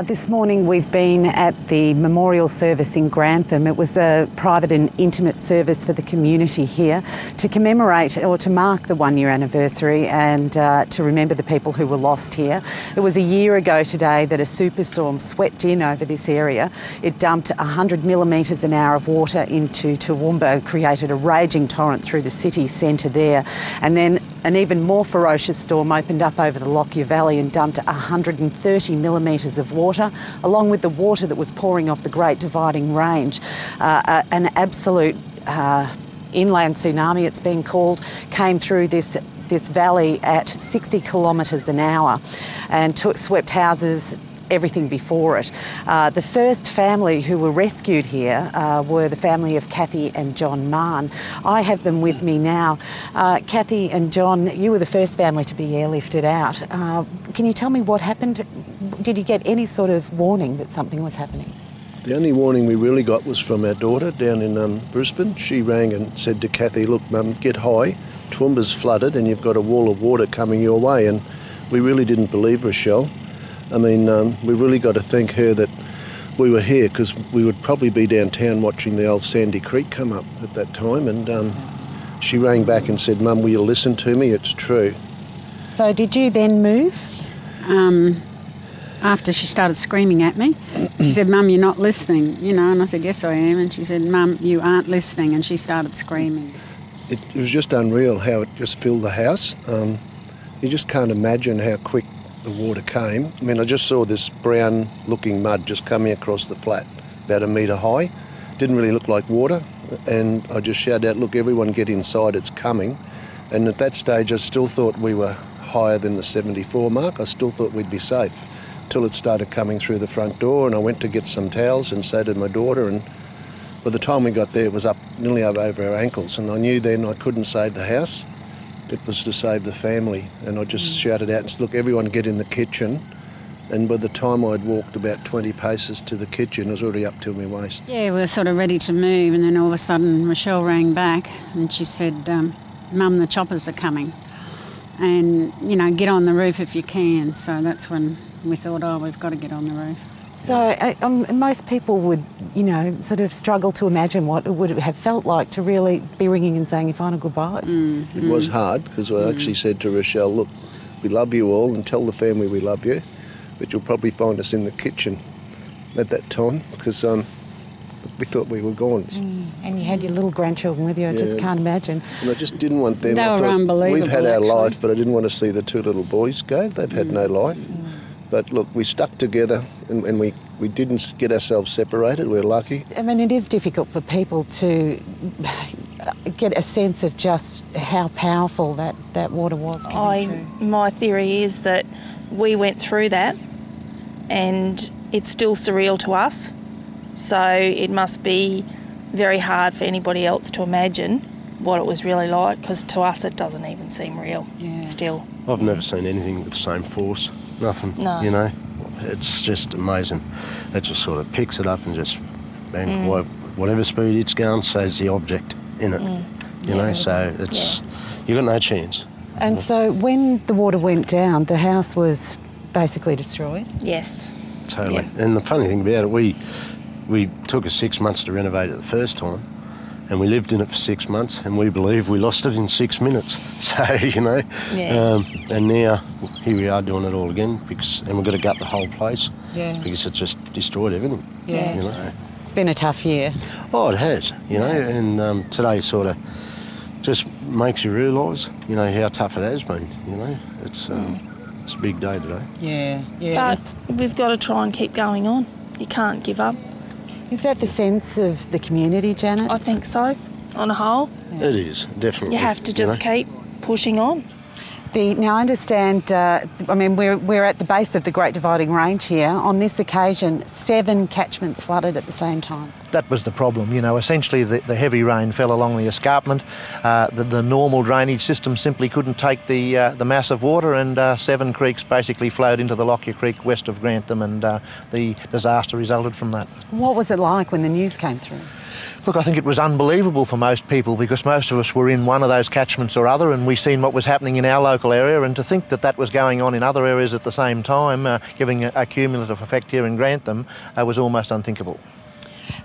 This morning we've been at the memorial service in Grantham. It was a private and intimate service for the community here to commemorate or to mark the 1 year anniversary and to remember the people who were lost here. It was a year ago today that a superstorm swept in over this area. It dumped 100 millimetres an hour of water into Toowoomba, created a raging torrent through the city centre there, and then an even more ferocious storm opened up over the Lockyer Valley and dumped 130 millimetres of water, along with the water that was pouring off the Great Dividing Range. An absolute inland tsunami, it's been called, came through this valley at 60 kilometres an hour and swept houses, everything before it. The first family who were rescued here were the family of Kathy and John Mahon. I have them with me now. Kathy and John, you were the first family to be airlifted out. Can you tell me what happened? Did you get any sort of warning that something was happening? The only warning we really got was from our daughter down in Brisbane. She rang and said to Kathy, "Look, Mum, get high. Toowoomba's flooded and you've got a wall of water coming your way." And we really didn't believe Rochelle. I mean, we really got to thank her that we were here, because we would probably be downtown watching the old Sandy Creek come up at that time. And she rang back and said, "Mum, will you listen to me? It's true." So did you then move? After she started screaming at me, she said, "Mum, you're not listening," and I said, "Yes, I am." And she said, "Mum, you aren't listening," and she started screaming. It was just unreal how it just filled the house. You just can't imagine how quick the water came. I mean, I just saw this brown looking mud just coming across the flat, about a metre high. Didn't really look like water, and I just shouted out, "Look, everyone get inside, it's coming." And at that stage I still thought we were higher than the 74 mark. I still thought we'd be safe, till it started coming through the front door, and I went to get some towels, and so did my daughter, and by the time we got there it was up nearly over our ankles, and I knew then I couldn't save the house. It was to save the family, and I just shouted out and said, "Look, everyone get in the kitchen." And by the time I'd walked about 20 paces to the kitchen, I was already up to my waist. Yeah, we were sort of ready to move, and then all of a sudden Rochelle rang back and she said, "Mum, the choppers are coming, and, get on the roof if you can." So that's when we thought, oh, we've got to get on the roof. So most people would, sort of struggle to imagine what it would have felt like to really be ringing and saying your final goodbyes. It was hard, because I actually said to Rochelle, "Look, we love you all, and tell the family we love you, but you'll probably find us in the kitchen at that time," because we thought we were gone. And you had your little grandchildren with you. I just can't imagine. And I just didn't want them. They were unbelievable. We've had our actually. life, but I didn't want to see the two little boys go. They've had no life. But look, we stuck together, and we didn't get ourselves separated. We're lucky. I mean, it is difficult for people to get a sense of just how powerful that water was coming through. My theory is that we went through that, and it's still surreal to us. So it must be very hard for anybody else to imagine what it was really like, because to us it doesn't even seem real still. I've never seen anything with the same force. Nothing. No. It's just amazing. It just sort of picks it up and just bang, whatever speed it's going, says the object in it. So it's you've got no chance. And so when the water went down, the house was basically destroyed? Yes. Totally. Yeah. And the funny thing about it, we took us 6 months to renovate it the first time, and we lived in it for 6 months, and we believe we lost it in 6 minutes. So, and now here we are doing it all again, and we've got to gut the whole place because it just destroyed everything. Yeah. It's been a tough year. Oh, it has, and today sort of just makes you realise, how tough it has been, It's a big day today. Yeah. But we've got to try and keep going on. You can't give up. Is that the sense of the community, Janet? I think so, on a whole. It is, definitely. You have to just keep pushing on. Now, I understand, we're at the base of the Great Dividing Range here. On this occasion, 7 catchments flooded at the same time. that was the problem. You know, essentially the heavy rain fell along the escarpment. The normal drainage system simply couldn't take the mass of water, and 7 creeks basically flowed into the Lockyer Creek west of Grantham, and the disaster resulted from that. What was it like when the news came through? Look, I think it was unbelievable for most people, because most of us were in one of those catchments or other, and we seen what was happening in our local area, and to think that that was going on in other areas at the same time, giving a cumulative effect here in Grantham, was almost unthinkable.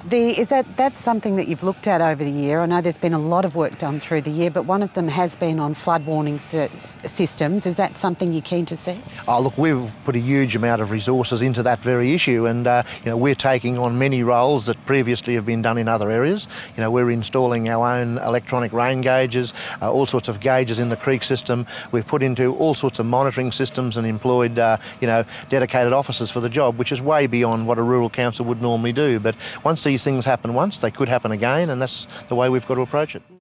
That's something that you've looked at over the year? I know there's been a lot of work done through the year, but one of them has been on flood warning systems. Is that something you're keen to see? Oh, look, we've put a huge amount of resources into that very issue, and we're taking on many roles that previously have been done in other areas. You know, we're installing our own electronic rain gauges, all sorts of gauges in the creek system. We've put into all sorts of monitoring systems and employed, dedicated officers for the job, which is way beyond what a rural council would normally do. But once these things happen once, they could happen again, and that's the way we've got to approach it.